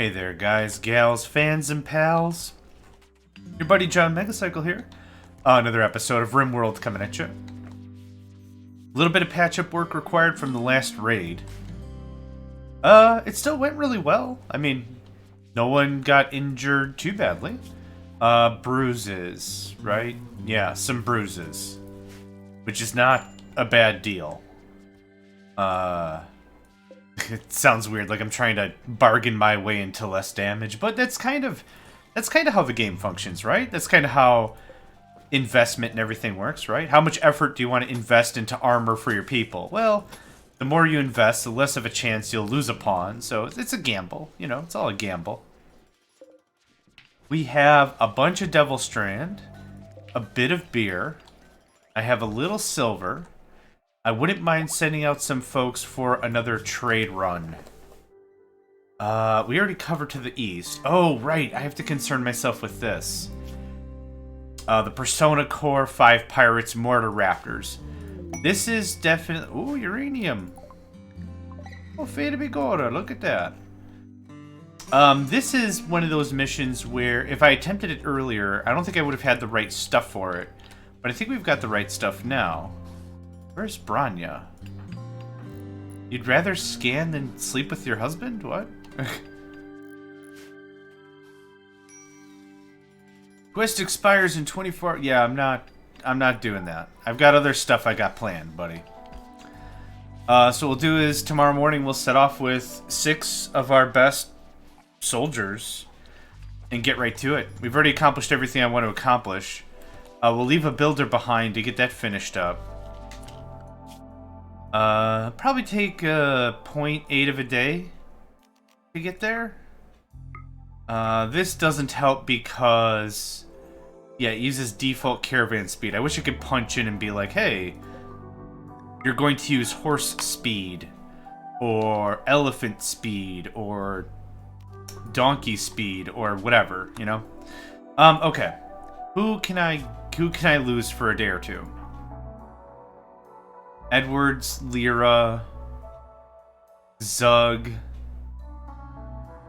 Hey there, guys, gals, fans, and pals. Your buddy John Megacycle here. Another episode of RimWorld coming at you. A little bit of patch-up work required from the last raid. It still went really well. I mean, no one got injured too badly. Bruises, right? Yeah, some bruises. Which is not a bad deal. It sounds weird, like I'm trying to bargain my way into less damage, but that's kind of how the game functions, right? That's kind of how investment and everything works, right? How much effort do you want to invest into armor for your people? Well, the more you invest, the less of a chance you'll lose a pawn, so it's a gamble, you know, it's all a gamble. We have a bunch of Devil Strand, a bit of beer, I have a little silver. I wouldn't mind sending out some folks for another trade run. We already covered to the east. Oh, right. I have to concern myself with this. The Persona Core 5 Pirates Mortar Raptors. This is definitely... Ooh, uranium. Oh, Fade Bigora. Look at that. This is one of those missions where if I attempted it earlier, I don't think I would have had the right stuff for it. But I think we've got the right stuff now. Where's Branya? You'd rather scan than sleep with your husband? What? Quest expires in 24... Yeah, I'm not doing that. I've got other stuff I got planned, buddy. So what we'll do is tomorrow morning we'll set off with 6 of our best soldiers and get right to it. We've already accomplished everything I want to accomplish. We'll leave a builder behind to get that finished up. Probably take 0.8 of a day to get there. This doesn't help because, yeah, it uses default caravan speed. I wish I could punch in and be like, hey, you're going to use horse speed, or elephant speed, or donkey speed, or whatever, you know? Okay. Who can I lose for a day or two? Edwards, Lyra, Zug,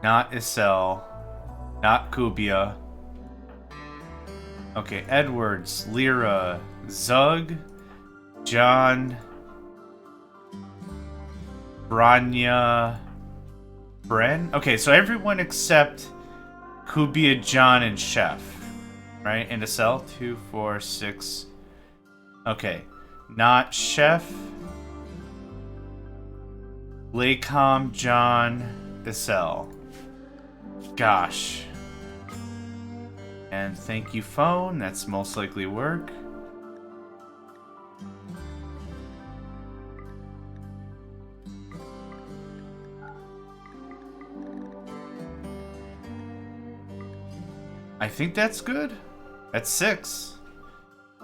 not Isel, not Kubia. Okay, Edwards, Lyra, Zug, John, Branya, Bren. Okay, so everyone except Kubia, John, and Chef, right? And Isel, 2, 4, 6. Okay. Not Chef, Laycom, John, Isel. Gosh. And thank you, phone. That's most likely work. I think that's good. That's 6.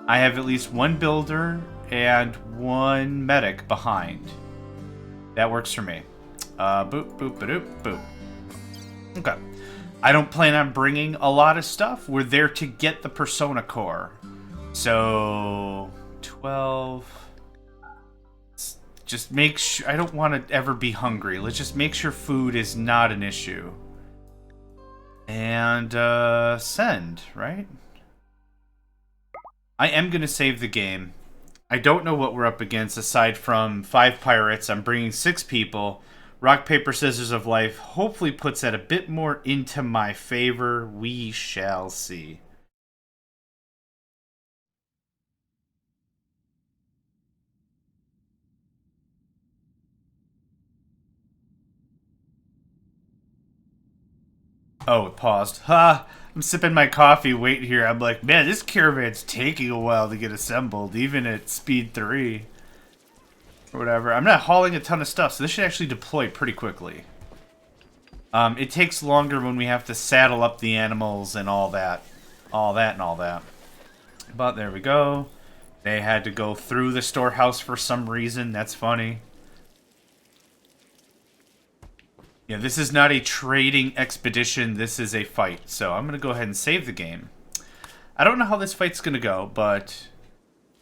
I have at least 1 builder and 1 medic behind. That works for me. Boop, boop, ba-doop, boop. Okay. I don't plan on bringing a lot of stuff. We're there to get the Persona Core. So, 12. Just make sure... I don't want to ever be hungry. Let's just make sure food is not an issue. And, send, right? I am going to save the game. I don't know what we're up against aside from 5 pirates. I'm bringing 6 people. Rock, paper, scissors of life hopefully puts that a bit more into my favor. We shall see. Oh, it paused. Ha! I'm sipping my coffee, waiting here. I'm like, man, this caravan's taking a while to get assembled, even at speed 3. Or whatever. I'm not hauling a ton of stuff, so this should actually deploy pretty quickly. It takes longer when we have to saddle up the animals and all that. All that. But there we go. They had to go through the storehouse for some reason. That's funny. Yeah, this is not a trading expedition. This is a fight. So I'm going to go ahead and save the game. I don't know how this fight's going to go, but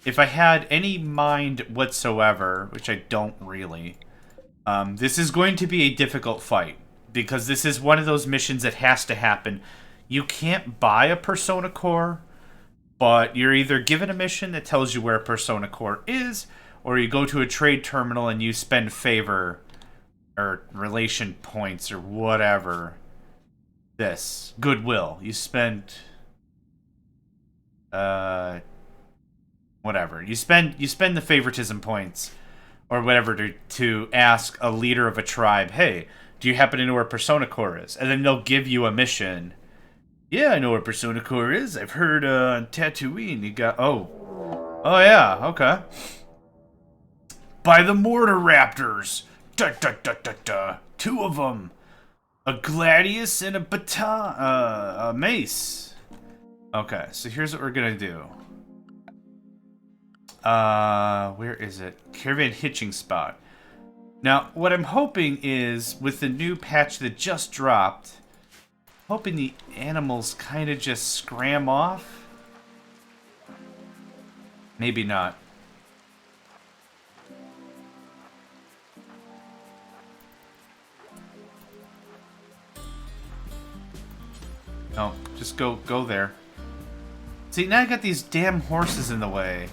if I had any mind whatsoever, which I don't really, this is going to be a difficult fight. because this is one of those missions that has to happen. You can't buy a Persona Core, but you're either given a mission that tells you where a Persona Core is, or you go to a trade terminal and you spend favor or relation points or whatever. This goodwill. You spend whatever. You spend the favoritism points or whatever to ask a leader of a tribe, "Hey, do you happen to know where Persona Core is?" And then they'll give you a mission. "Yeah, I know where Persona Core is. I've heard on Tatooine you got Oh yeah, okay. By the Mortar Raptors. Da da da da da. 2 of them. A gladius and a baton, a mace." Okay, so here's what we're gonna do. Where is it? Caravan hitching spot. Now, what I'm hoping is, with the new patch that just dropped, hoping the animals kind of just scram off. Maybe not. No, just go there. See, now I got these damn horses in the way,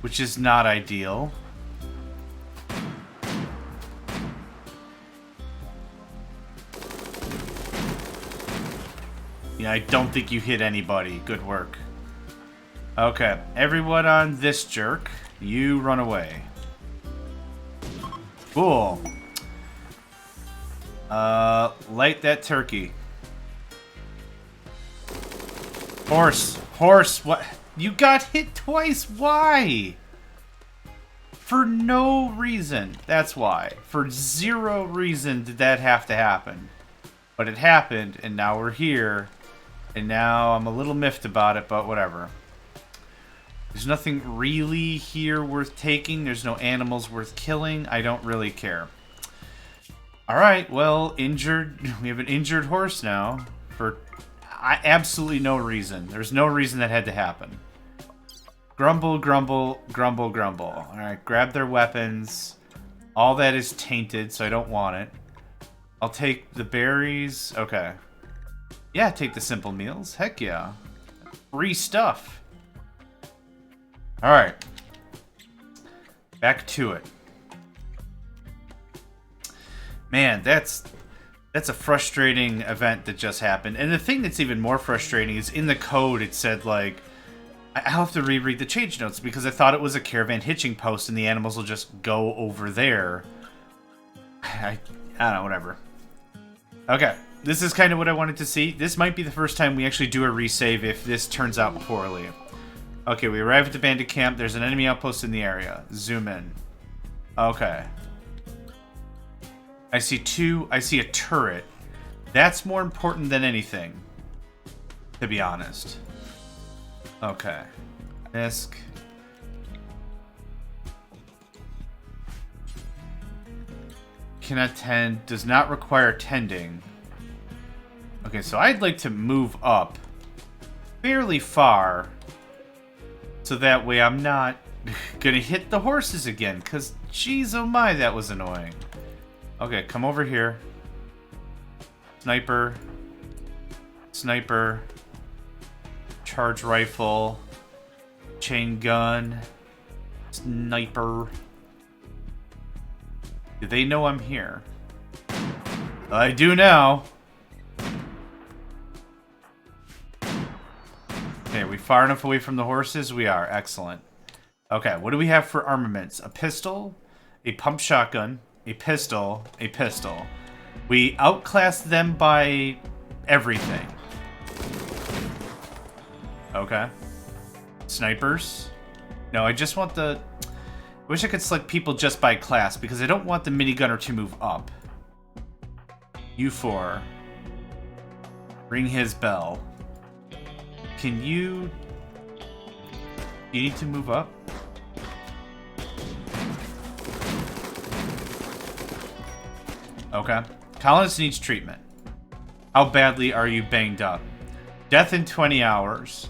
which is not ideal. Yeah, I don't think you hit anybody. Good work. Okay, everyone on this jerk, you run away. Cool. Light that turkey. Horse, what? You got hit twice, why? For no reason, that's why. For 0 reason did that have to happen. But it happened, and now we're here. And now I'm a little miffed about it, but whatever. There's nothing really here worth taking. There's no animals worth killing. I don't really care. Alright, well, injured. We have an injured horse now. For absolutely no reason. There's no reason that had to happen. Grumble, grumble, grumble, grumble. Alright, grab their weapons. All that is tainted, so I don't want it. I'll take the berries. Okay. Yeah, take the simple meals. Heck yeah. Free stuff. Alright. Back to it. Man, that's a frustrating event that just happened. And the thing that's even more frustrating is in the code it said, like, I'll have to reread the change notes because I thought it was a caravan hitching post and the animals will just go over there. I don't know, whatever. Okay, this is kind of what I wanted to see. This might be the first time we actually do a resave if this turns out poorly. Okay, we arrive at the bandit camp. There's an enemy outpost in the area. Zoom in. Okay. I see a turret. That's more important than anything, to be honest. Okay. Disc. Can attend. Does not require tending. Okay, so I'd like to move up fairly far so that way I'm not gonna hit the horses again, because geez oh my, that was annoying. Okay, come over here. Sniper. Sniper. Charge rifle. Chain gun. Sniper. Do they know I'm here? I do now. Okay, are we far enough away from the horses? We are. Excellent. Okay, what do we have for armaments? A pistol, a pump shotgun, a pistol, a pistol. We outclassed them by everything. Okay. Snipers. No, I just want the... I wish I could select people just by class, because I don't want the minigunner to move up. U4. Ring his bell. Can you... You need to move up? Okay. Colonist needs treatment. How badly are you banged up? Death in 20 hours.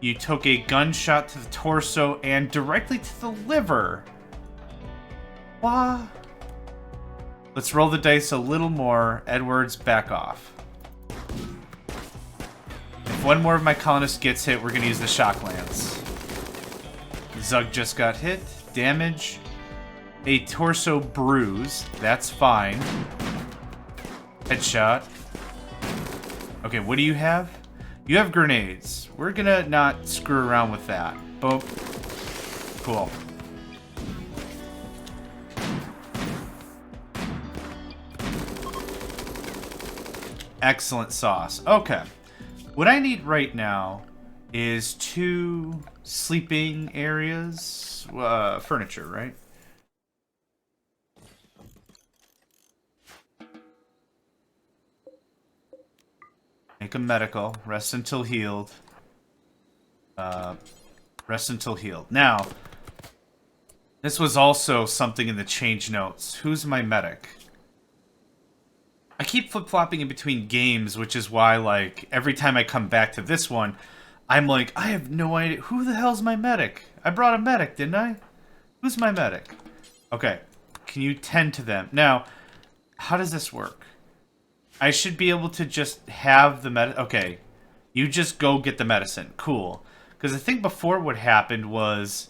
You took a gunshot to the torso and directly to the liver. What? Let's roll the dice a little more. Edwards, back off. If one more of my colonists gets hit, we're going to use the shock lance. Zug just got hit. Damage. A torso bruise. That's fine. Headshot. Okay, what do you have? You have grenades. We're going to not screw around with that. Boom. Cool. Excellent sauce. Okay. What I need right now is 2 sleeping areas. Furniture, right? Make a medical. Rest until healed. Rest until healed. Now, this was also something in the change notes. Who's my medic? I keep flip-flopping in between games, which is why, like, every time I come back to this one, I'm like, I have no idea. Who the hell's my medic? I brought a medic, didn't I? Who's my medic? Okay. Can you tend to them? Now, how does this work? I should be able to just have the okay. You just go get the medicine. Cool. Because I think before what happened was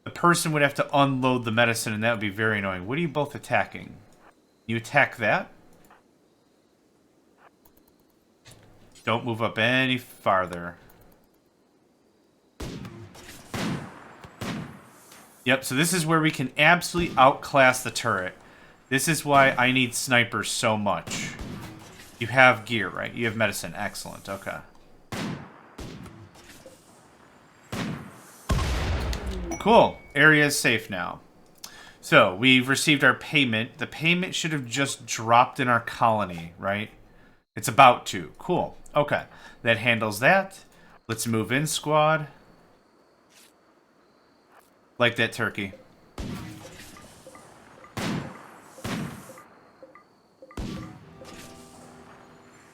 the person would have to unload the medicine, and that would be very annoying. What are you both attacking? You attack that? Don't move up any farther. Yep, so this is where we can absolutely outclass the turret. This is why I need snipers so much. You have gear, right? You have medicine. Excellent. Okay. Cool. Area is safe now. So, we've received our payment. The payment should have just dropped in our colony, right? It's about to. Cool. Okay. That handles that. Let's move in, squad. Like that turkey.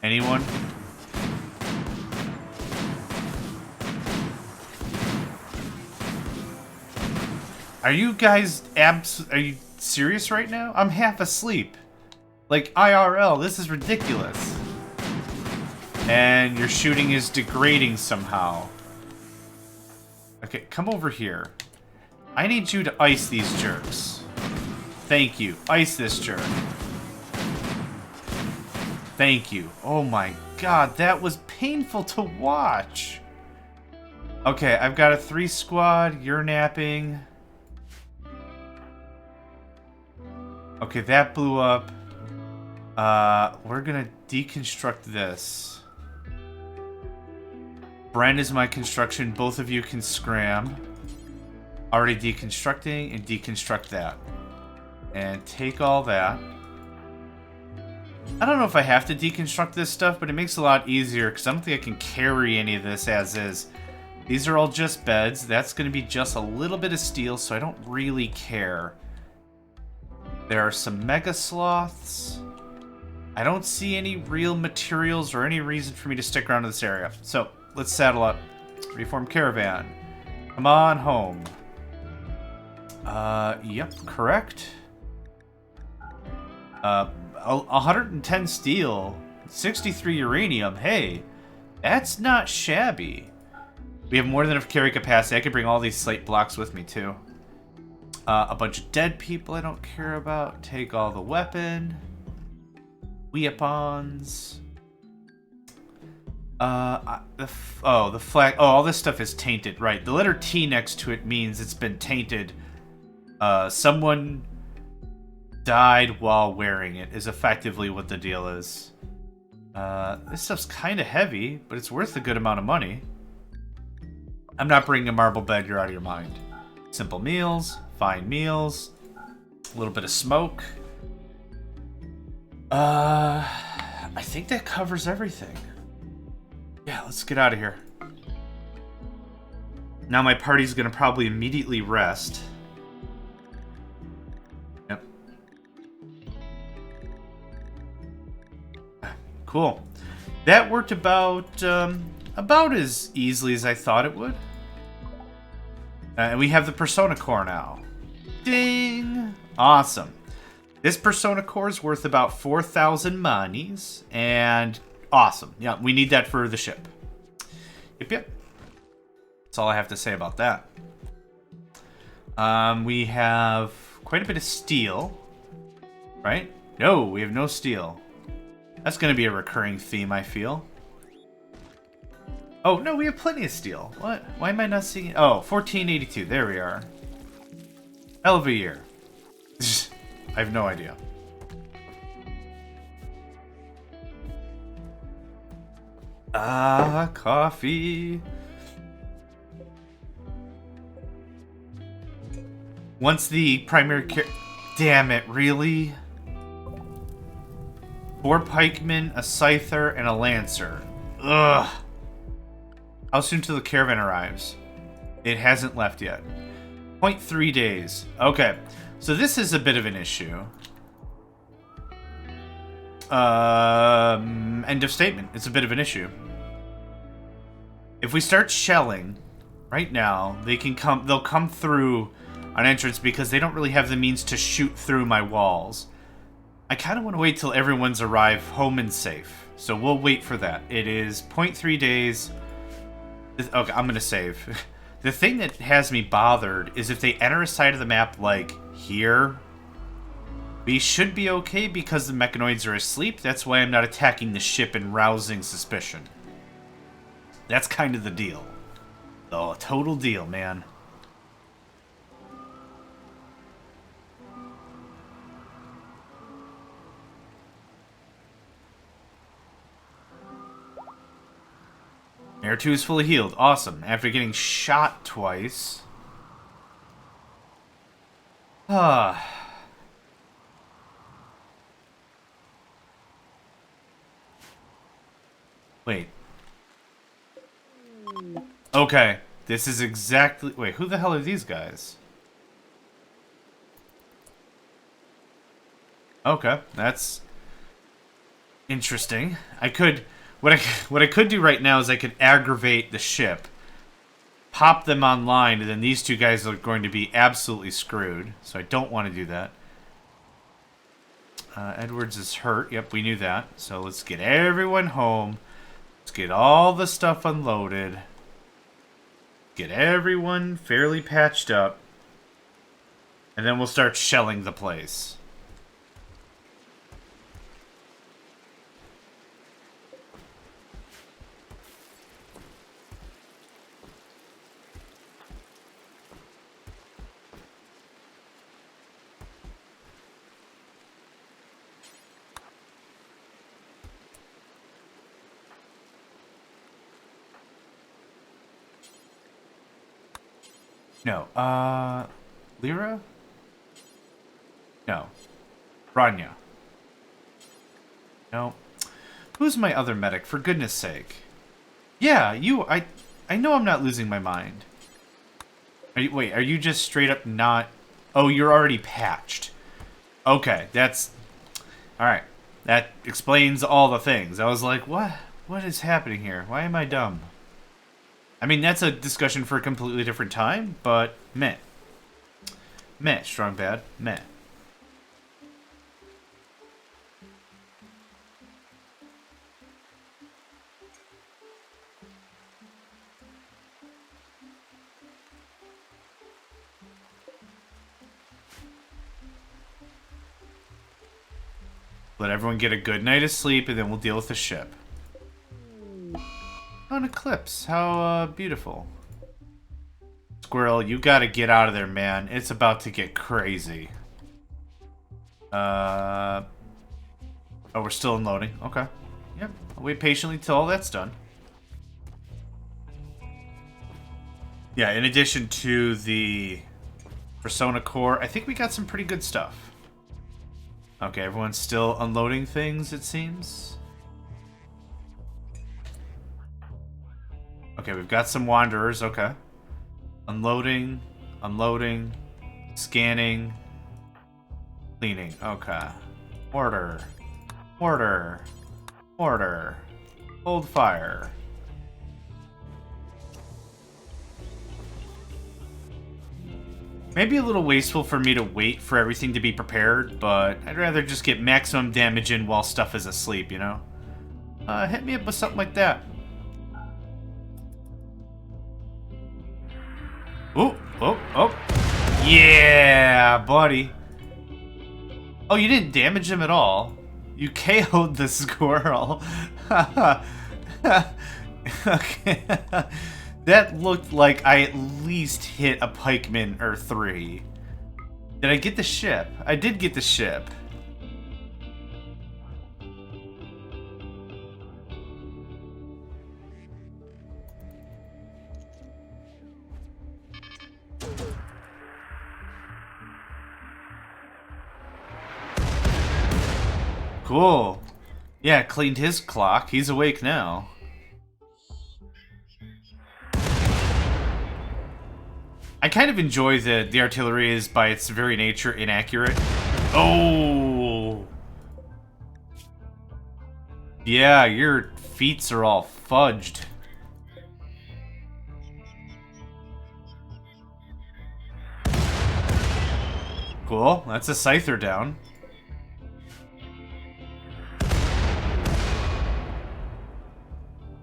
Anyone? Are you guys are you serious right now? I'm half asleep. Like IRL, this is ridiculous. And your shooting is degrading somehow. Okay, come over here. I need you to ice these jerks. Thank you. Ice this jerk. Thank you. Oh my god, that was painful to watch. Okay, I've got a 3 squad. You're napping. Okay, that blew up. We're gonna deconstruct this. Brand is my construction. Both of you can scram. Already deconstructing, and deconstruct that. And take all that. I don't know if I have to deconstruct this stuff, but it makes it a lot easier because I don't think I can carry any of this as is. These are all just beds. That's going to be just a little bit of steel, so I don't really care. There are some mega sloths. I don't see any real materials or any reason for me to stick around in this area. So, let's saddle up. Reform caravan. Come on home. Yep, correct. 110 steel, 63 uranium. Hey, that's not shabby. We have more than enough carry capacity. I could bring all these slate blocks with me, too. A bunch of dead people I don't care about. Take all the weapon. Weapons. The flag. Oh, all this stuff is tainted. Right. The letter T next to it means it's been tainted. Someone died while wearing it is effectively what the deal is. This stuff's kind of heavy, but it's worth a good amount of money. I'm not bringing a marble bed. You're out of your mind. Simple meals. Fine meals. A little bit of smoke. I think that covers everything. Yeah, let's get out of here. Now my party's gonna probably immediately rest. Yep. Cool. That worked about as easily as I thought it would. And we have the Persona Core now. Ding! Awesome. This Persona core is worth about 4,000 monies, and awesome. Yeah, we need that for the ship. Yep. That's all I have to say about that. We have quite a bit of steel, right? No, we have no steel. That's going to be a recurring theme, I feel. Oh, no, we have plenty of steel. What? Why am I not seeing it? Oh, 1482. There we are. Hell of a year. I have no idea. Ah, coffee. Once the primary damn it, really? 4 pikemen, a scyther, and a lancer. Ugh. How soon till the caravan arrives? It hasn't left yet. 0.3 days. Okay. So this is a bit of an issue. End of statement. It's a bit of an issue. If we start shelling right now, they'll come through an entrance because they don't really have the means to shoot through my walls. I kind of want to wait till everyone's arrived home and safe. So we'll wait for that. It is 0.3 days. Okay, I'm going to save. The thing that has me bothered is if they enter a side of the map like here, we should be okay because the mechanoids are asleep. That's why I'm not attacking the ship and rousing suspicion. That's kind of the deal. The total deal, man. Air 2 is fully healed. Awesome. After getting shot twice. Wait. Okay. This is exactly... Wait, who the hell are these guys? Okay, that's interesting. I could... What I could do right now is I could aggravate the ship, pop them online, and then these two guys are going to be absolutely screwed. So I don't want to do that. Edwards is hurt. Yep, we knew that. So let's get everyone home. Let's get all the stuff unloaded. Get everyone fairly patched up. And then we'll start shelling the place. No, Lyra? No. Rania. No. Who's my other medic, for goodness sake? Yeah, you, I know I'm not losing my mind. Wait, are you just straight up not... Oh, you're already patched. Okay, that's... Alright. That explains all the things. I was like, what? What is happening here? Why am I dumb? I mean, that's a discussion for a completely different time, but meh. Meh, strong bad. Meh. Let everyone get a good night of sleep, and then we'll deal with the ship. Oh, an eclipse. How beautiful. Squirrel, you gotta get out of there, man. It's about to get crazy. Oh, we're still unloading. Okay. Yep. I'll wait patiently till all that's done. Yeah, in addition to the Persona core, I think we got some pretty good stuff. Okay, everyone's still unloading things, it seems. Okay, we've got some wanderers, okay. Unloading, unloading, scanning, cleaning, okay. Order, order, order, hold fire. Maybe a little wasteful for me to wait for everything to be prepared, but I'd rather just get maximum damage in while stuff is asleep, you know? Hit me up with something like that. Oh, oh, oh. Yeah, buddy. Oh, you didn't damage him at all. You KO'd the squirrel. Okay. That looked like I at least hit a pikeman or 3. Did I get the ship? I did get the ship. Cool. Yeah, cleaned his clock. He's awake now. I kind of enjoy that the artillery is, by its very nature, inaccurate. Oh! Yeah, your feats are all fudged. Cool, that's a scyther down.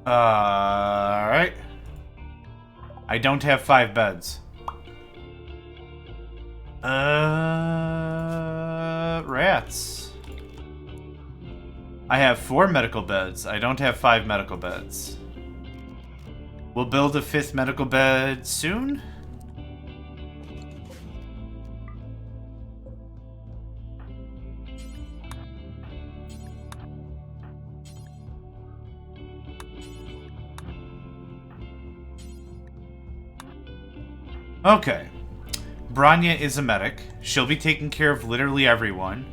Alright. I don't have 5 beds. Rats. I have 4 medical beds. I don't have 5 medical beds. We'll build a 5th medical bed soon. Okay. Branya is a medic. She'll be taking care of literally everyone.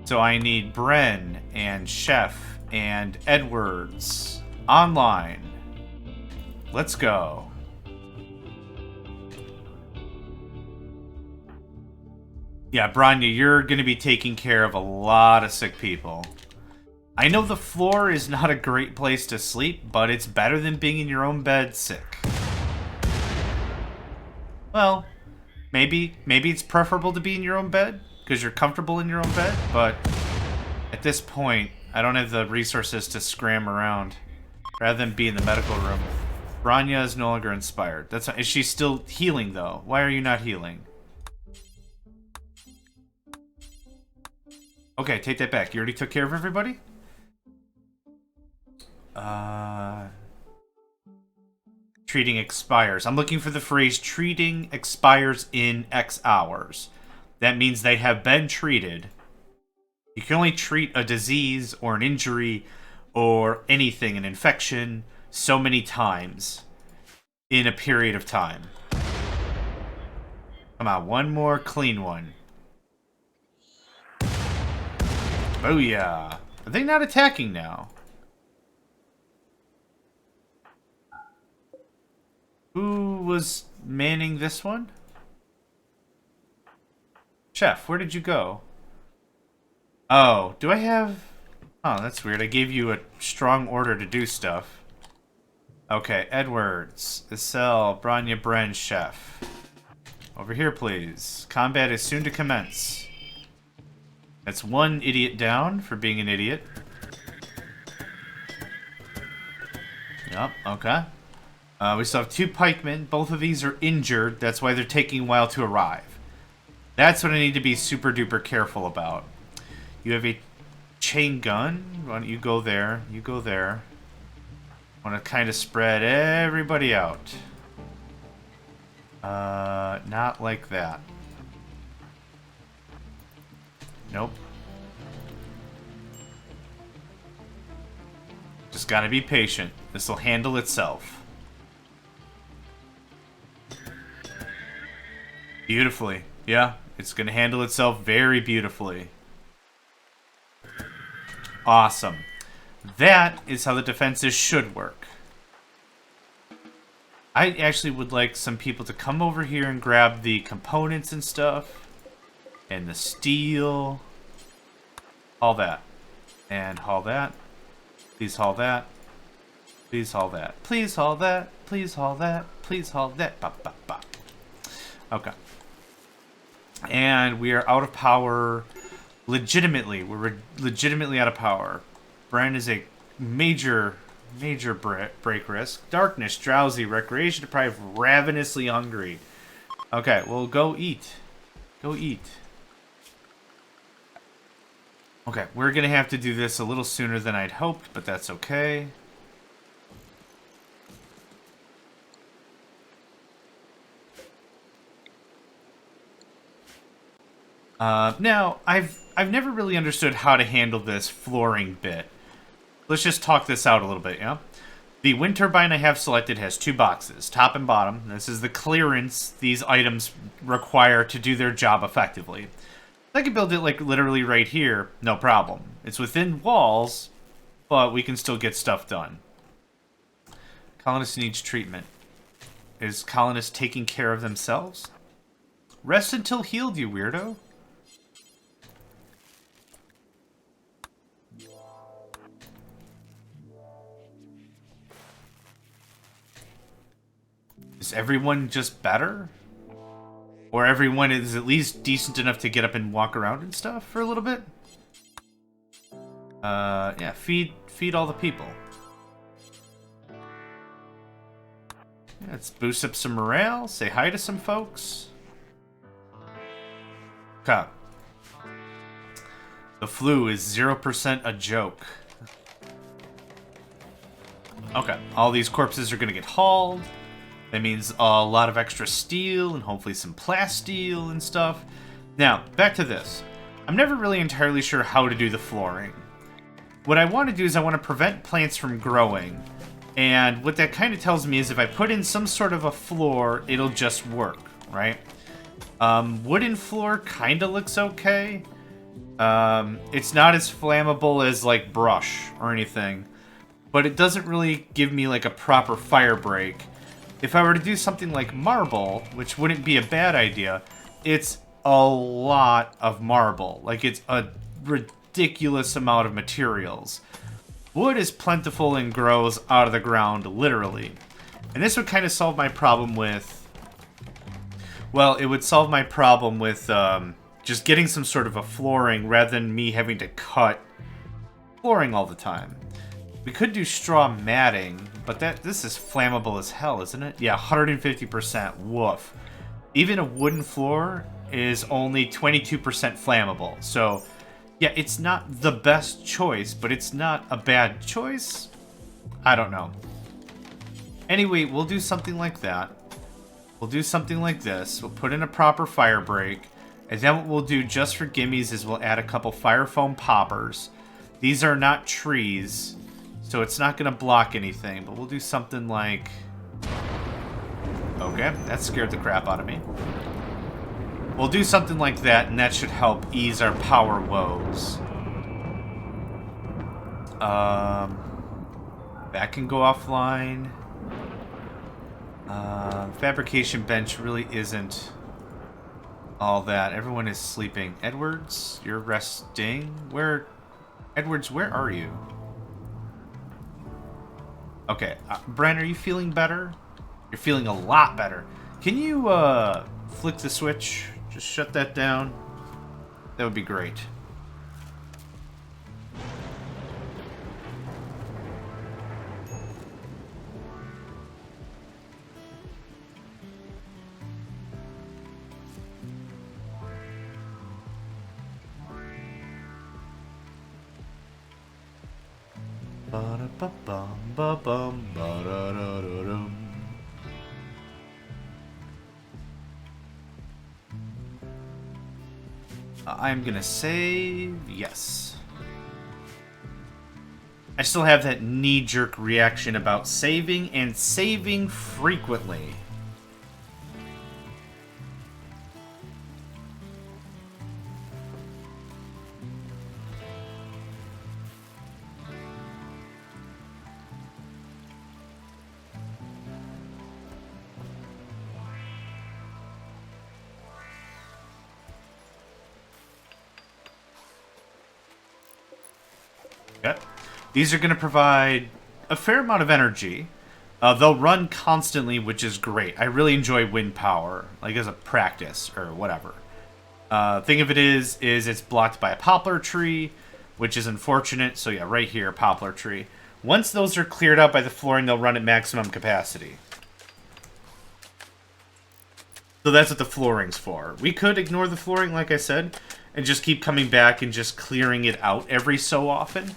So I need Bren and Chef and Edwards online. Let's go. Yeah, Branya, you're going to be taking care of a lot of sick people. I know the floor is not a great place to sleep, but it's better than being in your own bed sick. Well, maybe it's preferable to be in your own bed because you're comfortable in your own bed, but at this point, I don't have the resources to scram around rather than be in the medical room. Branya is no longer inspired. That's not, is she still healing, though? Why are you not healing? Okay, take that back. You already took care of everybody? Treating expires. I'm looking for the phrase treating expires in X hours. That means they have been treated. You can only treat a disease or an injury or anything, an infection, so many times in a period of time. Come on, one more clean one. Booyah. Are they not attacking now? Who was manning this one? Chef, where did you go? Oh, do I have... Oh, that's weird. I gave you a strong order to do stuff. Okay, Edwards, Isel, Branya, Bren, Chef. Over here, please. Combat is soon to commence. That's one idiot down for being an idiot. Yep, okay. We still have 2 pikemen. Both of these are injured. That's why they're taking a while to arrive. That's what I need to be super duper careful about. You have a chain gun. Why don't you go there? You go there. I want to kind of spread everybody out. Not like that. Nope. Just gotta be patient. This'll handle itself. Beautifully. Yeah, it's gonna handle itself very beautifully. Awesome. That is how the defenses should work. I actually would like some people to come over here and grab the components and stuff. And the steel. Haul that. And haul that. Please haul that. Please haul that. Please haul that. Please haul that. Please haul that. Bop, bop, bop. Okay. And we are out of power legitimately. We're legitimately out of power. Bren is a major break risk. Darkness, drowsy, recreation deprived, ravenously hungry. Okay, well, go eat. Go eat. Okay, we're gonna have to do this a little sooner than I'd hoped, but that's okay. Now, I've never really understood how to handle this flooring bit. Let's just talk this out a little bit, yeah? The wind turbine I have selected has two boxes, top and bottom. This is the clearance these items require to do their job effectively. I can build it, like, literally right here, no problem. It's within walls, but we can still get stuff done. Colonist needs treatment. Is colonist taking care of themselves? Rest until healed, you weirdo. Is everyone just better? Or everyone is at least decent enough to get up and walk around and stuff for a little bit? Yeah, feed all the people. Yeah, let's boost up some morale, say hi to some folks. Okay. The flu is 0% a joke. Okay, all these corpses are gonna get hauled. That means a lot of extra steel and hopefully some plasteel and stuff. Now, back to this. I'm never really entirely sure how to do the flooring. What I want to do is I want to prevent plants from growing. And what that kind of tells me is if I put in some sort of a floor, it'll just work, right? Wooden floor kind of looks okay. It's not as flammable as, like, brush or anything. But it doesn't really give me, like, a proper fire break. If I were to do something like marble, which wouldn't be a bad idea, it's a lot of marble. Like, it's a ridiculous amount of materials. Wood is plentiful and grows out of the ground, literally. And this would kind of solve my problem with... Well, it would solve my problem with just getting some sort of a flooring rather than me having to cut flooring all the time. We could do straw matting, but this is flammable as hell, isn't it? Yeah, 150%. Woof. Even a wooden floor is only 22% flammable. So, yeah, it's not the best choice, but it's not a bad choice. I don't know. Anyway, we'll do something like that. We'll do something like this. We'll put in a proper fire break. And then what we'll do just for gimmies is we'll add a couple fire foam poppers. These are not trees, so it's not going to block anything, but we'll do something like... Okay, that scared the crap out of me. We'll do something like that, and that should help ease our power woes. That can go offline. Fabrication bench really isn't all that. Everyone is sleeping. Edwards, you're resting? Edwards, where are you? Okay, Bren, are you feeling better? You're feeling a lot better. Can you, flick the switch? Just shut that down. That would be great. I'm gonna save. Yes. I still have that knee-jerk reaction about saving and saving frequently. Yep. These are going to provide a fair amount of energy. They'll run constantly, which is great. I really enjoy wind power, like as a practice or whatever. Thing of it is it's blocked by a poplar tree, which is unfortunate. So yeah, right here, poplar tree. Once those are cleared out by the flooring, they'll run at maximum capacity. So that's what the flooring's for. We could ignore the flooring, like I said, and just keep coming back and just clearing it out every so often.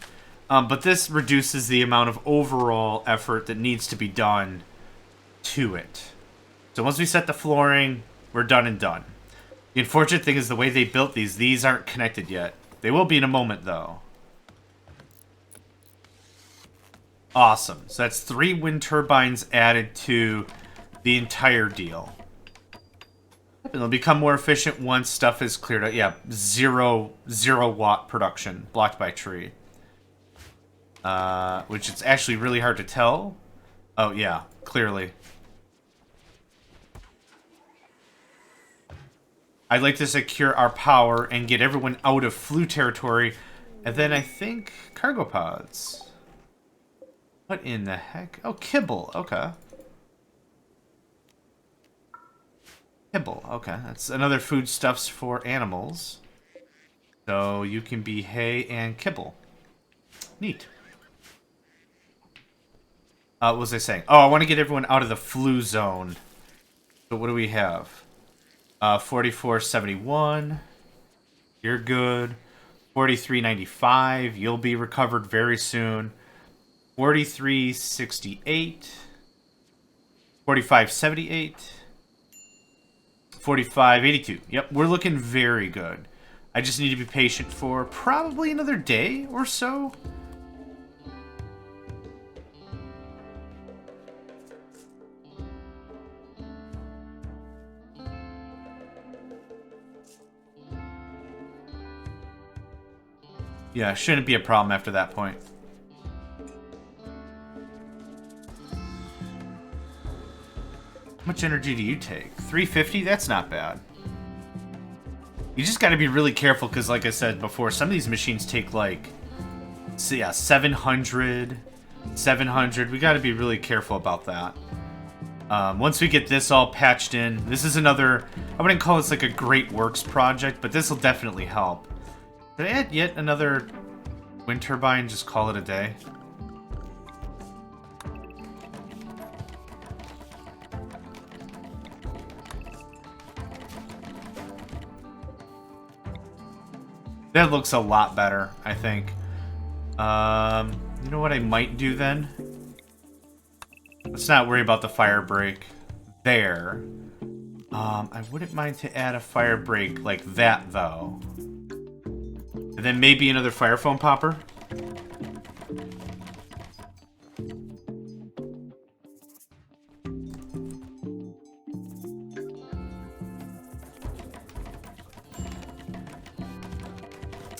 But this reduces the amount of overall effort that needs to be done to it. So once we set the flooring, we're done and done. The unfortunate thing is the way they built these aren't connected yet. They will be in a moment, though. Awesome. So that's 3 wind turbines added to the entire deal. And they'll become more efficient once stuff is cleared out. Yeah, zero watt production, blocked by tree. Which it's actually really hard to tell. Oh, yeah, clearly. I'd like to secure our power and get everyone out of flue territory. And then I think cargo pods. What in the heck? Oh, kibble. Okay. Kibble. Okay. That's another foodstuffs for animals. So you can be hay and kibble. Neat. What was I saying? Oh, I want to get everyone out of the flue zone. So what do we have? 4471. You're good. 4395. You'll be recovered very soon. 4368. 4578. 4582. Yep, we're looking very good. I just need to be patient for probably another day or so. Yeah, shouldn't be a problem after that point. How much energy do you take? 350? That's not bad. You just gotta be really careful because, like I said before, some of these machines take like, so yeah, 700. We gotta be really careful about that. Once we get this all patched in, this is another, I wouldn't call this like a great works project, but this will definitely help. Did I add yet another wind turbine? Just call it a day. That looks a lot better, I think. You know what I might do then? Let's not worry about the fire break there. I wouldn't mind to add a fire break like that, though. And then maybe another fire foam popper.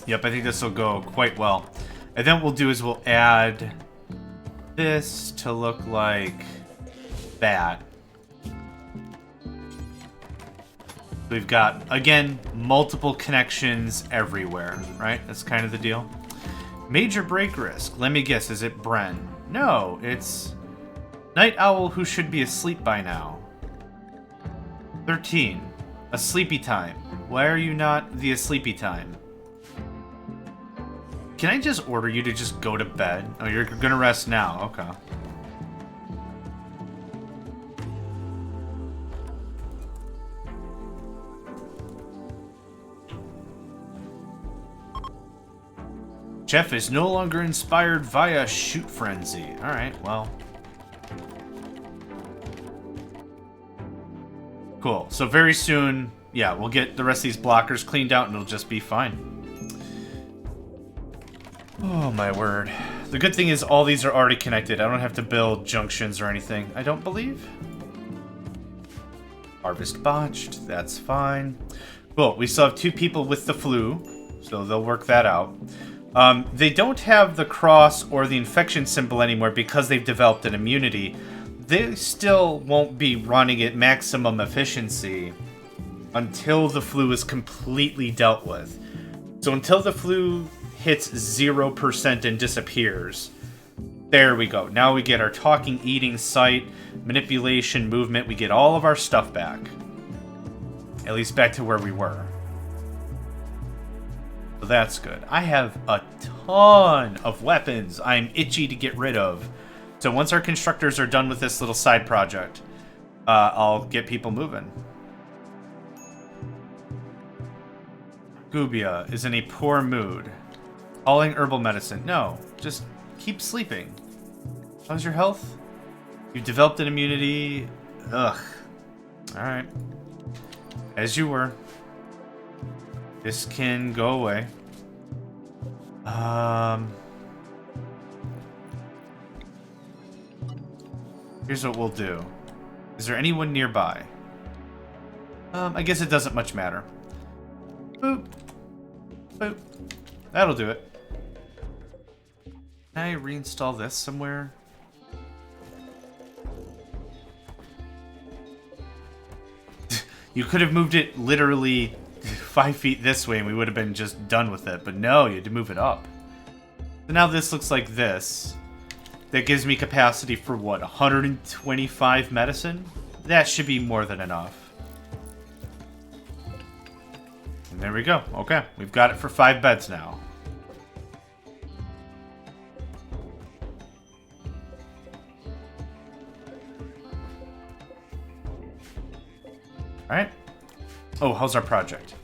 Yep, I think this will go quite well. And then what we'll do is we'll add this to look like that. We've got, again, multiple connections everywhere, right? That's kind of the deal. Major break risk. Let me guess, is it Bren? No, it's Night Owl who should be asleep by now. 13. A sleepy time. Why are you not the sleepy time? Can I just order you to just go to bed? Oh, you're gonna rest now. Okay. Jeff is no longer inspired via shoot frenzy. Alright, well. Cool. So very soon, yeah, we'll get the rest of these blockers cleaned out and it'll just be fine. Oh my word. The good thing is all these are already connected. I don't have to build junctions or anything, I don't believe. Harvest botched. That's fine. Cool. We still have 2 people with the flu, so they'll work that out. They don't have the cross or the infection symbol anymore because they've developed an immunity. They still won't be running at maximum efficiency until the flu is completely dealt with. So until the flu hits 0% and disappears, there we go. Now we get our talking, eating, sight, manipulation, movement. We get all of our stuff back. At least back to where we were. So that's good. I have a ton of weapons I'm itchy to get rid of. So once our constructors are done with this little side project, I'll get people moving. Gubia is in a poor mood. Calling herbal medicine. No, just keep sleeping. How's your health? You've developed an immunity. Ugh. Alright. As you were. This can go away. Here's what we'll do. Is there anyone nearby? I guess it doesn't much matter. Boop. Boop. That'll do it. Can I reinstall this somewhere? You could have moved it literally 5 feet this way and we would have been just done with it. But no, you had to move it up. So now this looks like this. That gives me capacity for what? 125 medicine? That should be more than enough. And there we go. Okay, we've got it for 5 beds now. Alright. Oh, how's our project?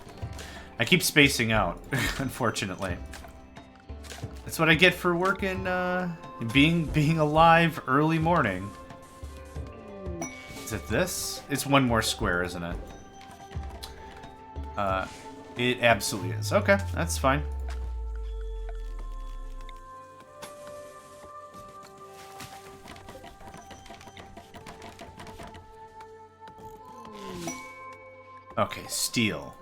I keep spacing out, unfortunately. That's what I get for working, being alive early morning. Is it this? It's one more square, isn't it? It absolutely is. Okay, that's fine. Okay, steel.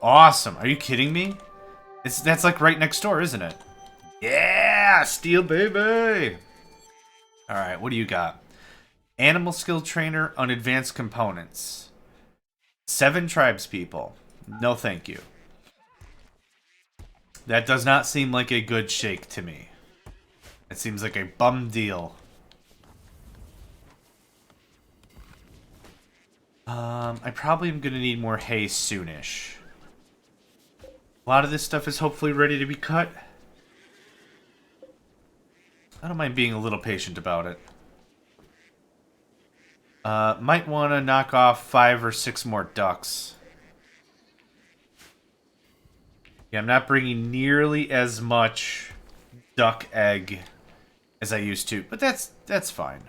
Awesome. Are you kidding me? That's like right next door, isn't it? Yeah, steel baby. All right, what do you got? Animal skill trainer on advanced components. 7 tribes people. No, thank you. That does not seem like a good shake to me. It seems like a bum deal. I probably am going to need more hay soonish. A lot of this stuff is hopefully ready to be cut. I don't mind being a little patient about it. Might want to knock off 5 or 6 more ducks. Yeah, I'm not bringing nearly as much duck egg as I used to, but that's fine.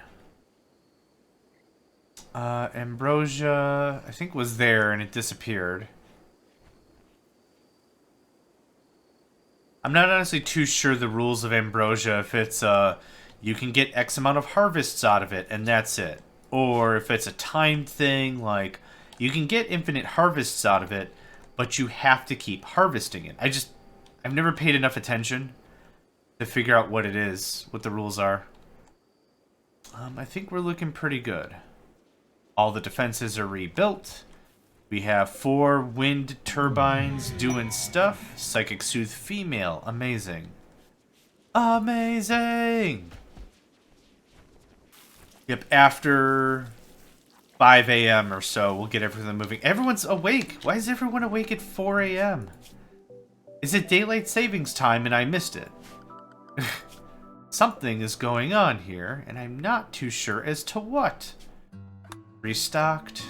Ambrosia, I think was there and it disappeared. I'm not honestly too sure the rules of ambrosia, if it's, you can get X amount of harvests out of it and that's it. Or if it's a timed thing, like, you can get infinite harvests out of it, but you have to keep harvesting it. I've never paid enough attention to figure out what it is, what the rules are. I think we're looking pretty good. All the defenses are rebuilt. We have 4 wind turbines doing stuff. Psychic Soothe female. Amazing. Amazing! Yep, after 5 a.m. or so, we'll get everything moving. Everyone's awake. Why is everyone awake at 4 a.m.? Is it daylight savings time and I missed it? Something is going on here, and I'm not too sure as to what. Restocked.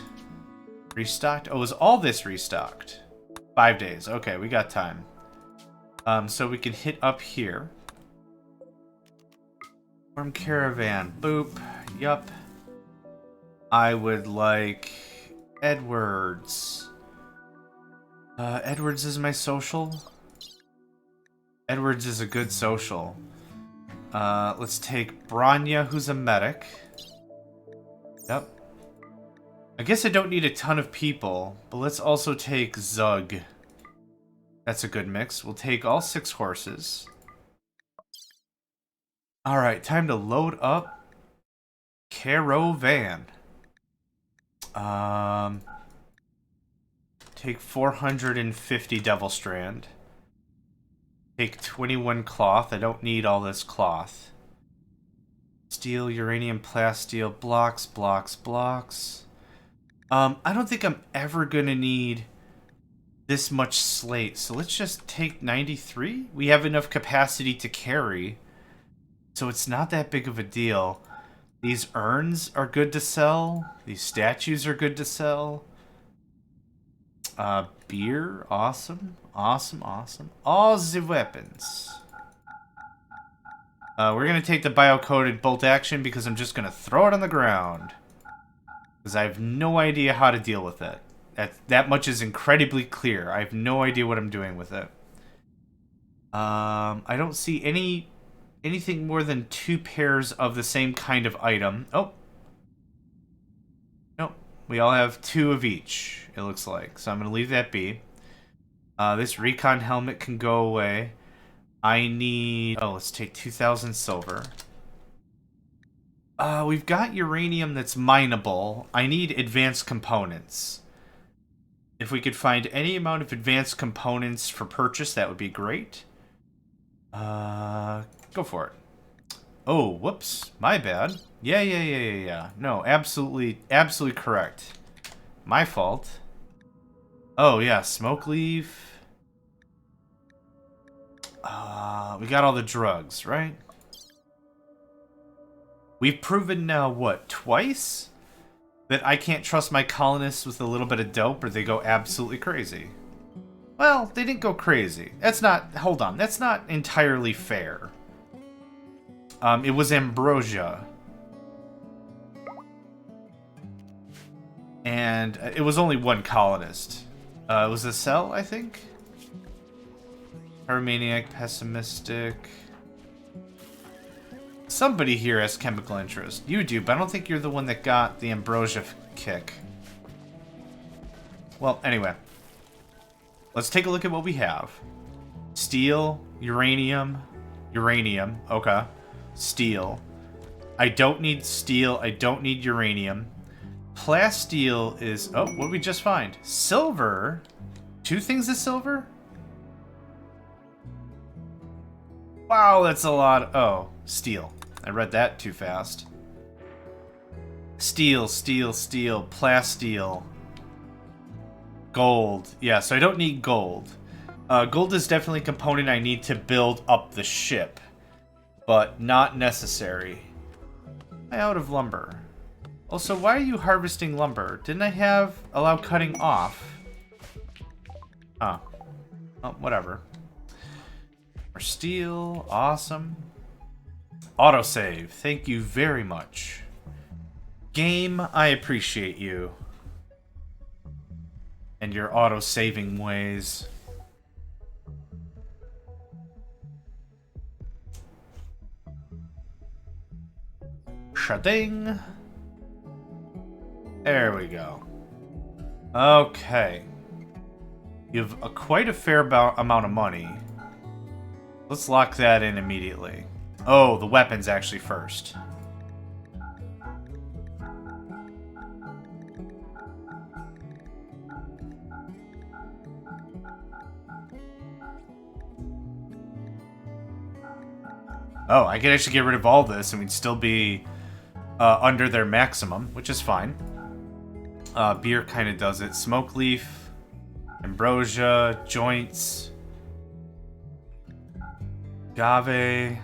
Restocked. Oh, is all this restocked? 5 days. Okay, we got time. So we can hit up here. Farm caravan. Boop. Yup. I would like Edwards. Edwards is my social. Edwards is a good social. Let's take Branya, who's a medic. Yep. I guess I don't need a ton of people, but let's also take Zug. That's a good mix. We'll take all 6 horses. Alright, time to load up Caravan. Take 450 Devil Strand. Take 21 cloth. I don't need all this cloth. Steel, uranium, plasteel, blocks, blocks, blocks. I don't think I'm ever gonna need this much slate. So let's just take 93. We have enough capacity to carry. So it's not that big of a deal. These urns are good to sell. These statues are good to sell. Beer, awesome. Awesome, awesome. All the weapons. We're going to take the bio-coated bolt action because I'm just going to throw it on the ground. Because I have no idea how to deal with it. That much is incredibly clear. I have no idea what I'm doing with it. I don't see anything more than 2 pairs of the same kind of item. Oh. Nope. We all have 2 of each, it looks like. So I'm going to leave that be. This recon helmet can go away. I need... Oh, let's take 2,000 silver. We've got uranium that's mineable. I need advanced components. If we could find any amount of advanced components for purchase, that would be great. Go for it. Oh, whoops. My bad. Yeah. No, absolutely correct. My fault. Oh, yeah, smoke leaf. We got all the drugs, right? We've proven now, what, twice? That I can't trust my colonists with a little bit of dope or they go absolutely crazy. Well, they didn't go crazy. That's not... Hold on. That's not entirely fair. It was ambrosia. And it was only 1 colonist. It was a cell, I think? Pyromaniac, pessimistic... Somebody here has chemical interest. You do, but I don't think you're the one that got the ambrosia kick. Well, anyway. Let's take a look at what we have. Steel, uranium, okay. Steel. I don't need steel, I don't need uranium. Plasteel is... Oh, what did we just find? Silver? 2 things of silver? Wow, that's a lot. Oh, steel. I read that too fast. Steel, plasteel. Gold. Yeah, so I don't need gold. Gold is definitely a component I need to build up the ship. But not necessary. Am I out of lumber? Also, why are you harvesting lumber? Didn't I allow cutting off? Oh. Oh, whatever. More steel. Awesome. Autosave. Thank you very much. Game, I appreciate you. And your auto-saving ways. Shading. There we go. Okay. You have quite a fair amount of money. Let's lock that in immediately. Oh, the weapons actually first. Oh, I could actually get rid of all this and we'd still be under their maximum, which is fine. Beer kind of does it. Smoke leaf, ambrosia, joints, agave.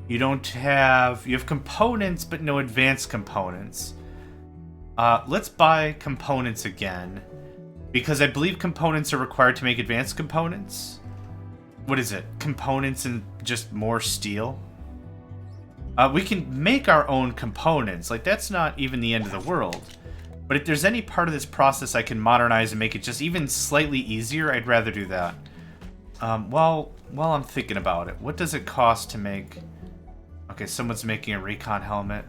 You have components, but no advanced components. Let's buy components again. Because I believe components are required to make advanced components. What is it? Components and just more steel? We can make our own components. Like, that's not even the end of the world. But if there's any part of this process I can modernize and make it just even slightly easier, I'd rather do that. While I'm thinking about it, what does it cost to make... Okay, someone's making a recon helmet.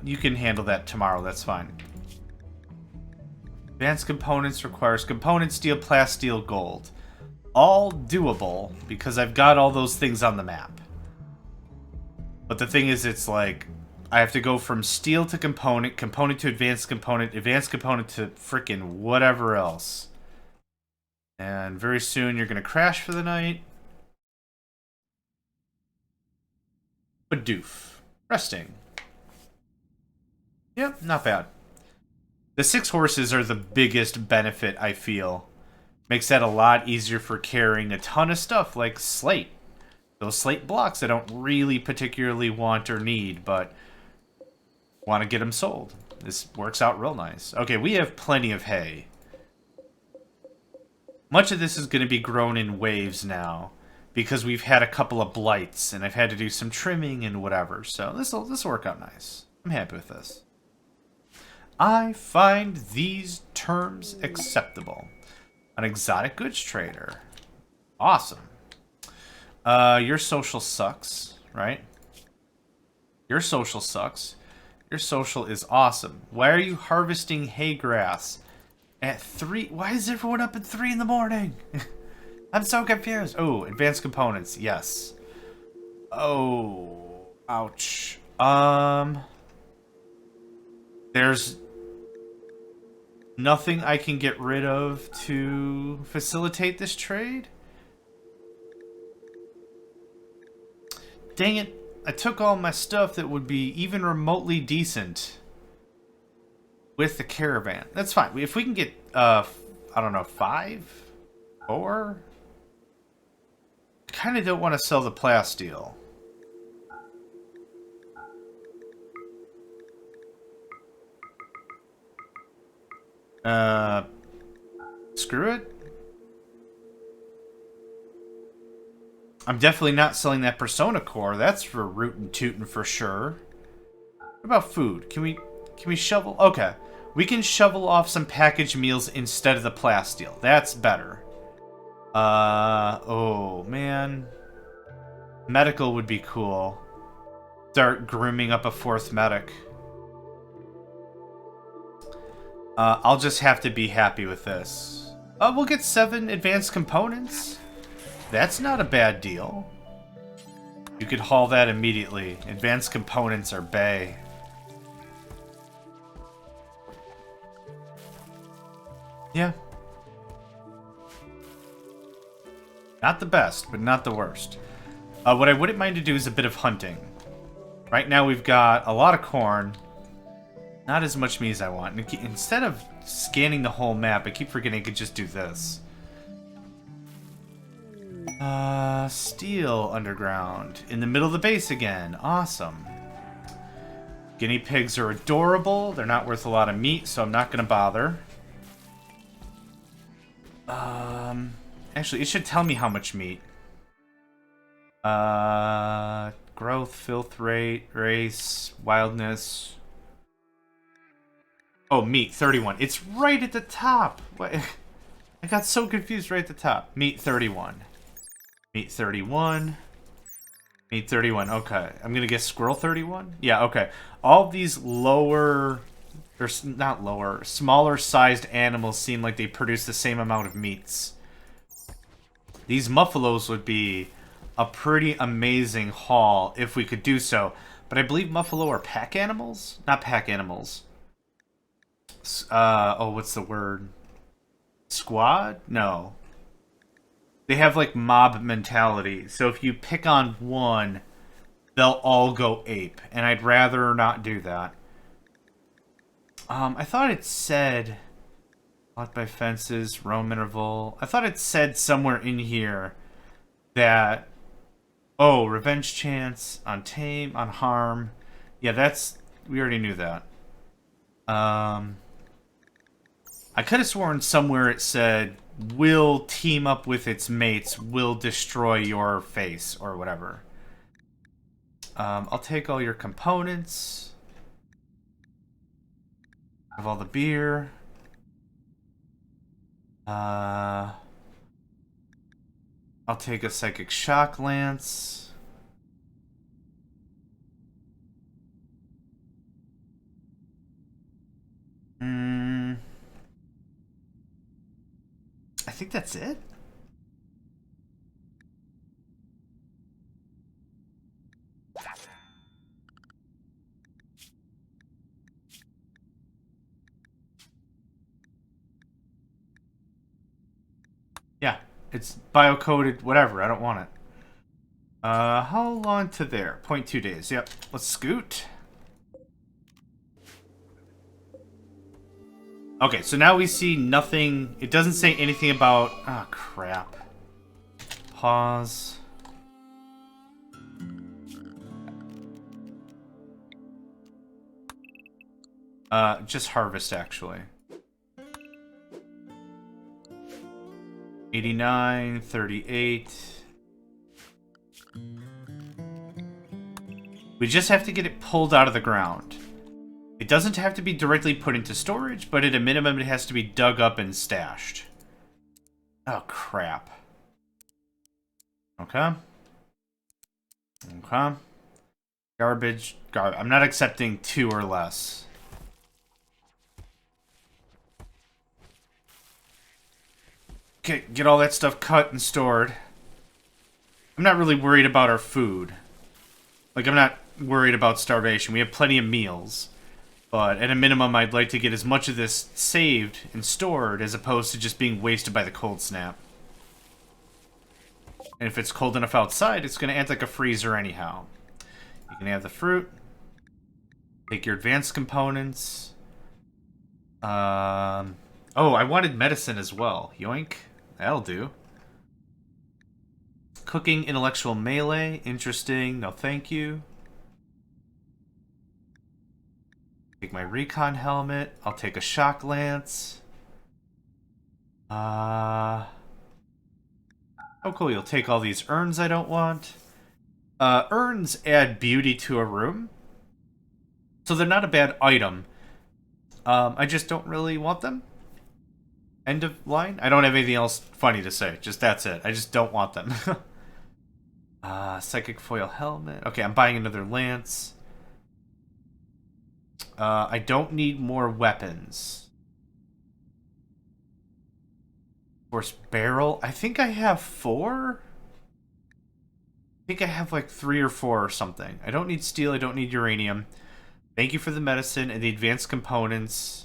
You can handle that tomorrow, that's fine. Advanced components requires component steel, plasteel, gold. All doable, because I've got all those things on the map. But the thing is, it's like, I have to go from steel to component, component to advanced component to frickin' whatever else. And very soon you're gonna crash for the night. Badoof. Resting. Yep, not bad. The 6 horses are the biggest benefit, I feel. Makes that a lot easier for carrying a ton of stuff like slate. Those slate blocks I don't really particularly want or need, but want to get them sold. This works out real nice. Okay, we have plenty of hay. Much of this is going to be grown in waves now, because we've had a couple of blights, and I've had to do some trimming and whatever, so this'll work out nice. I'm happy with this. I find these terms acceptable. An exotic goods trader. Awesome. Your social sucks, right? Your social sucks. Your social is awesome. Why are you harvesting hay grass at 3? Why is everyone up at 3 in the morning? I'm so confused. Oh, advanced components. Yes. Oh, ouch. There's nothing I can get rid of to facilitate this trade? Dang it. I took all my stuff that would be even remotely decent with the caravan. That's fine. If we can get, I don't know, 5? 4? I kind of don't want to sell the plasteel. Screw it. I'm definitely not selling that Persona core. That's for rootin' tootin' for sure. What about food? Can we shovel? Okay. We can shovel off some packaged meals instead of the plasteel. That's better. Oh, man. Medical would be cool. Start grooming up a 4th medic. I'll just have to be happy with this. We'll get 7 advanced components. That's not a bad deal. You could haul that immediately. Advanced components are bae. Yeah. Not the best, but not the worst. What I wouldn't mind to do is a bit of hunting. Right now we've got a lot of corn. Not as much meat as I want. Instead of scanning the whole map, I keep forgetting I could just do this. Steel underground. In the middle of the base again. Awesome. Guinea pigs are adorable. They're not worth a lot of meat, so I'm not going to bother. Actually, it should tell me how much meat. Growth, filth rate, race, wildness. Oh, meat, 31. It's right at the top. What? I got so confused right at the top. Meat, 31. Meat, 31. Meat, 31. Okay. I'm going to guess squirrel, 31? Yeah, okay. All these lower... Or not lower. Smaller sized animals seem like they produce the same amount of meats. These muffalos would be a pretty amazing haul if we could do so. But I believe muffalo are pack animals? Not pack animals. Oh, what's the word? Squad? No. They have, like, mob mentality. So if you pick on one, they'll all go ape. And I'd rather not do that. I thought it said... Blocked by fences, roam interval. I thought it said somewhere in here that... Oh, revenge chance, on tame, on harm. Yeah, that's... We already knew that. I could have sworn somewhere it said, will team up with its mates, will destroy your face, or whatever. I'll take all your components. Have all the beer. I'll take a psychic shock lance. I think that's it. Yeah, it's bio-coded, whatever, I don't want it. How long to there? 0.2 days, yep. Let's scoot. Okay, so now we see nothing. It doesn't say anything about... Ah, oh, crap. Pause. Just harvest, actually. 89, 38. We just have to get it pulled out of the ground. It doesn't have to be directly put into storage, but at a minimum it has to be dug up and stashed. Oh, crap. Okay. Okay. Garbage. I'm not accepting 2 or less. Okay, get all that stuff cut and stored. I'm not really worried about our food. Like, I'm not worried about starvation. We have plenty of meals. But at a minimum, I'd like to get as much of this saved and stored as opposed to just being wasted by the cold snap. And if it's cold enough outside, it's going to act like a freezer anyhow. You can have the fruit. Take your advanced components. Oh, I wanted medicine as well. Yoink. That'll do. Cooking, intellectual melee. Interesting. No, thank you. Take my recon helmet. I'll take a shock lance. Oh, cool. You'll take all these urns I don't want. Urns add beauty to a room. So they're not a bad item. I just don't really want them. End of line? I don't have anything else funny to say. Just that's it. I just don't want them. Psychic foil helmet. Okay, I'm buying another lance. I don't need more weapons. Force barrel. I think I have 4. I think I have like 3 or 4 or something. I don't need steel. I don't need uranium. Thank you for the medicine and the advanced components.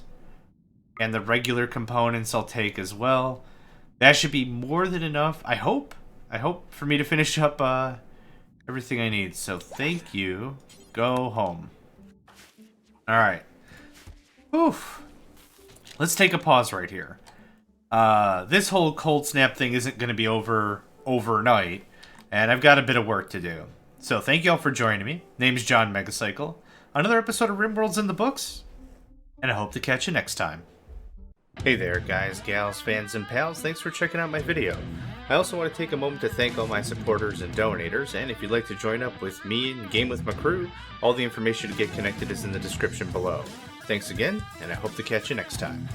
And the regular components I'll take as well. That should be more than enough. I hope. I hope for me to finish up everything I need. So thank you. Go home. Alright. Oof. Let's take a pause right here. This whole cold snap thing isn't going to be over overnight. And I've got a bit of work to do. So thank you all for joining me. Name's John Megacycle. Another episode of RimWorld's in the books. And I hope to catch you next time. Hey there, guys, gals, fans, and pals. Thanks for checking out my video. I also want to take a moment to thank all my supporters and donators, and if you'd like to join up with me and game with my crew, all the information to get connected is in the description below. Thanks again, and I hope to catch you next time.